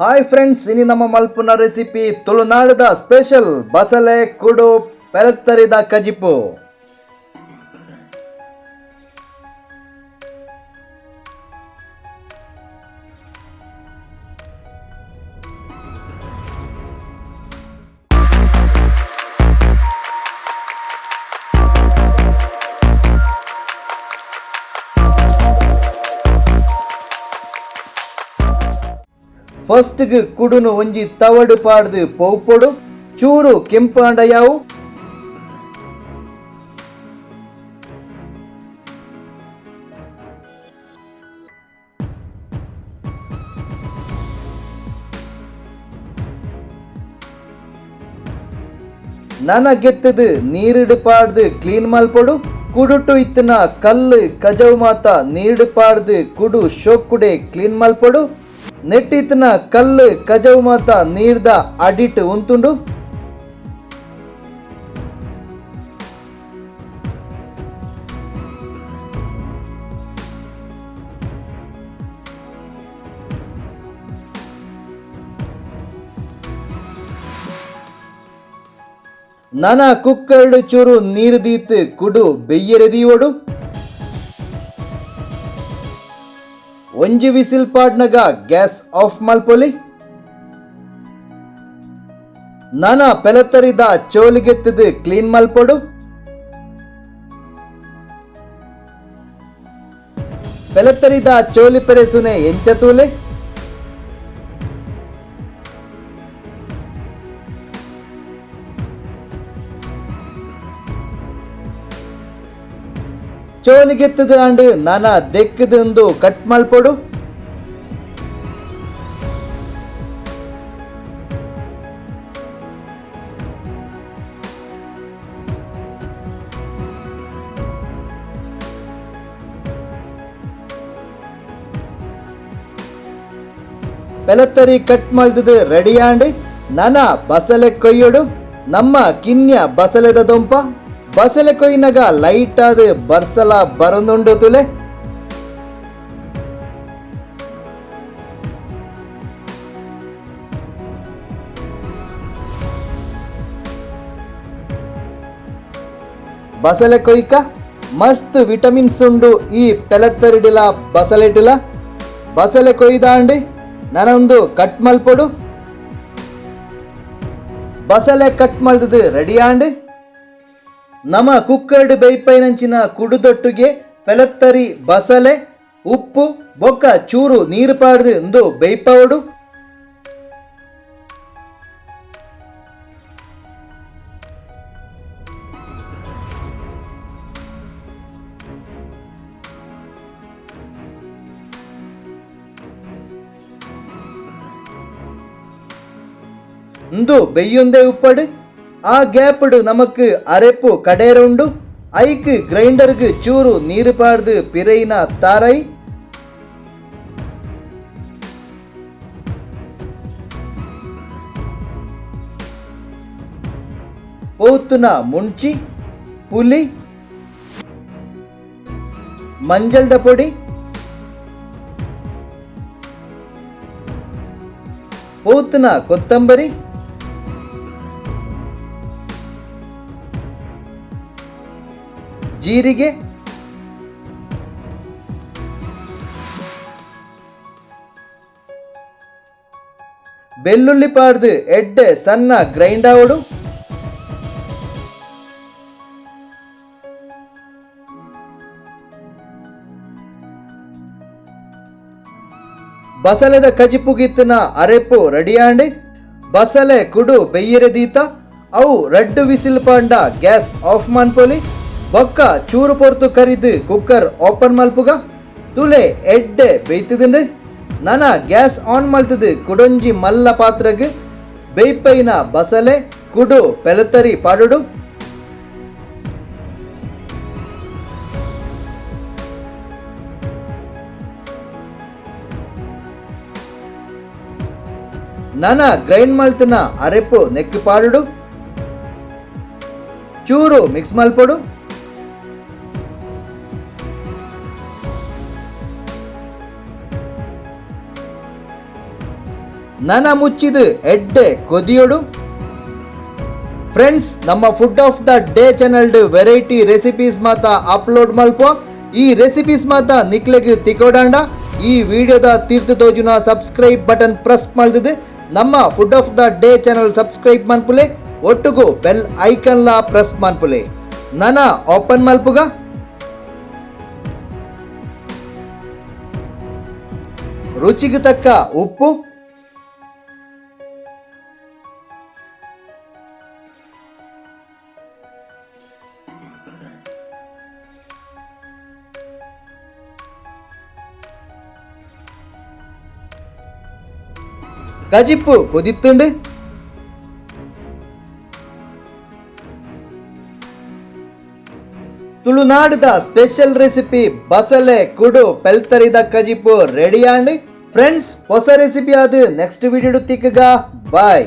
Hi friends, ಇನಿ ನಮ್ಮ ಮಲ್ಪುನ ರೆಸಿಪಿ ತುಳುನಾಡದ ಸ್ಪೆಷಲ್ ಬಸಳೆ ಕುಡು ಪೆಲತ್ತರಿದ ಕಜಿಪು. ಫಸ್ಟ್ ಕುಡುನು ಒಂಜಿ ತವಡು ಪಾಡ್ದು ಪೌಪೊಡು ಚೂರು ಕೆಂಪು ಅಂಡಯಾವು, ನನಗೆತ್ತದು ನೀರಿಡು ಪಾಡ್ದು ಕ್ಲೀನ್ ಮಲ್ಪೊಡು. ಕುಡುಟು ಇತ್ತನ ಕಲ್ಲು ಕಜವು ಮಾತ ನೀರಿಡು ಪಾಡ್ದು ಕುಡು ಶೋಕುಡೆ ಕ್ಲೀನ್ ಮಲ್ಪೊಡು. ನೆಟ್ಟಿತನ ಕಲ್ಲು ಕಜವು ಮಾತ ನೀರ್ದ ಅಡಿಟ್ ಉಂತುಂಡು. ನನ ಕುಕ್ಕರ್ಡು ಚೂರು ನೀರು ದೀತ್ ಕುಡು ಬೆಯ್ಯರೆದಿಯೋಡು. ಒಂಜಿ ವಿಸಿಲ್ ಪಾಡ್ನಗ ಗ್ಯಾಸ್ ಆಫ್ ಮಲ್ಪೊಲಿ. ನನ ಪೆಲತ್ತರಿದ ಚೋಲಿಗೆತ್ತದು ಕ್ಲೀನ್ ಮಲ್ಪೊಡು. ಪೆಲತ್ತರಿದ ಚೋಲಿ ಪೆರೆಸುನೆ ಎಂಚತೂಲೆ. ಚೋಲಿಗೆತ್ತದು ಅಂಡ್ ನನ ದೆಕ್ಕದೊಂದು ಕಟ್ ಮಲ್ಪೊಡು. ಪೆಲತ್ತರಿ ಕಟ್ ಮಲ್ತದು ರೆಡಿ ಆಂಡ್ ನನ ಬಸಳೆ ಕೊಯ್ಯೊಡು. ನಮ್ಮ ಕಿನ್ಯ ಬಸಳೆದ ದೊಂಪ ಬಸಳೆ ಕೊಯ್ನಗ ಲೈಟ್ ಆದ ಬರ್ಸಲ ಬರೊಂದುಂಡು ತುಲೆ. ಬಸಳೆ ಕೊಯ್ಕ ಮಸ್ತ್ ವಿಟಮಿನ್ಸ್ ಉಂಡು ಈ ಪೆಲತ್ತರಿಡಿಲ ಬಸಳೆಟಿಲ. ಬಸಳೆ ಕೊಯ್ದ ಅಂಡಿ ನನೊಂದು ಕಟ್ ಮಲ್ಪೊಡು. ಬಸಳೆ ಕಟ್ ಮಲ್ತದು ರೆಡಿ ಆಂಡ್ ನಮ್ಮ ಕುಕ್ಕರ್ಡ್ ಬೈಪೈನಂಚಿನ ಕುಡುದೊಟ್ಟುಗೆ ಪೆಲತ್ತರಿ ಬಸಳೆ ಉಪ್ಪು ಬೊಕ್ಕ ಚೂರು ನೀರು ಪಾಡ್ದು ಒಂದು ಬೈಪವಡು. ಒಂದು ಬೆಯ್ಯೊಂದೇ ಉಪ್ಪಡು. ಆ ಗ್ಯಾಪಡು ನಮಕ್ ಅರೆಪು ಕಡೇರುಂಡು. ಐಕ್ ಗ್ರೈಂಡರ್ಗ್ ಚೂರು ನೀರು ಪಾಡ್ದು ಪಿರೈನ ತಾರೈ. ಪೌತುನ ಮುಂಚಿ ಪುಲಿ ಮಂಜಲ್ದ ಪೊಡಿ ಪೌತುನ ಕೊತ್ತಂಬರಿ ಜೀರಿಗೆ ಬೆಳ್ಳುಳ್ಳಿ ಪಾಡ್ದು ಎಡ್ಡೆ ಸಣ್ಣ ಗ್ರೈಂಡ್ ಆವಡು. ಬಸಳೆದ ಕಜಿಪುಗಿತ್ತನ ಅರೆಪು ರೆಡಿ ಆಂಡಿ ಬಸಳೆ ಕುಡು ಬೆಯ್ಯರೆದೀತ ಅವು ರೆಡ್ ವಿಸಿಲ್ ಪಾಂಡ ಗ್ಯಾಸ್ ಆಫ್ ಮನ್ಪೊಲಿ. ಬೊಕ್ಕ ಚೂರು ಪೊರ್ತು ಕರಿದು ಕುಕ್ಕರ್ ಓಪನ್ ಮಲ್ಪುಗ ತುಲೆ ಎಡ್ಡೆ ಬೇಯ್ತದಿಂಡು. ನನ ಗ್ಯಾಸ್ ಆನ್ ಮಲ್ತದು ಕುಡೊಂಜಿ ಮಲ್ಲ ಪಾತ್ರಗ್ ಬೇಯ್ಪೈನ ಬಸಳೆ ಕುಡು ಪೆಲತ್ತರಿ ಪಾಡುಡು. ನನ ಗ್ರೈಂಡ್ ಮಲ್ತನ ಅರೆಪು ನೆಕ್ಕು ಪಾಡುಡು. ಚೂರು ಮಿಕ್ಸ್ ಮಲ್ಪೊಡು. ನನ ಮುಚ್ಚಿದು ಎಡ್ಡೆ ಕೊದಿಯೋಡು. ಫ್ರೆಂಡ್ಸ್, ನಮ್ಮ ಫುಡ್ ಆಫ್ ದ ಡೇ ಚಾನಲ್ಡ್ ವೆರೈಟಿ ರೆಸಿಪೀಸ್ ಮಾತ ಅಪ್ಲೋಡ್ ಮಲ್ಪ. ಈ ರೆಸಿಪೀಸ್ ಮಾತ ನಿಕ್ಲೆಗ್ ತಿಕೋಡಾಂಡ. ಈ ವಿಡಿಯೋದ ತೀರ್ಥ ತೋಜುನ ಸಬ್ಸ್ಕ್ರೈಬ್ ಬಟನ್ ಪ್ರೆಸ್ ಮಾಡಿದೆ ನಮ್ಮ food of the day channel subscribe ಮನ್ಪುಲೆ. ಒಟ್ಟುಗು ಬೆಲ್ ಐಕನ್ ಲ ಪ್ರೆಸ್ ಮನ್ಪುಲೆ. ನನ ಓಪನ್ ಮಲ್ಪುಗ. ರುಚಿಗೆ ತಕ್ಕ ಉಪ್ಪು, ಕಜಿಪ್ಪು ಕುದಿತ್ತುಂಡು. ತುಳುನಾಡದ ಸ್ಪೆಷಲ್ ರೆಸಿಪಿ ಬಸಳೆ ಕುಡು ಪೆಲ್ತರಿದ ಕಜಿಪ್ಪು ರೆಡಿ ಆಂಡ್. ಫ್ರೆಂಡ್ಸ್, ಹೊಸ ರೆಸಿಪಿ ಅದು ನೆಕ್ಸ್ಟ್ ವಿಡಿಯೋ ತಿಕ್ಕಗ. ಬಾಯ್.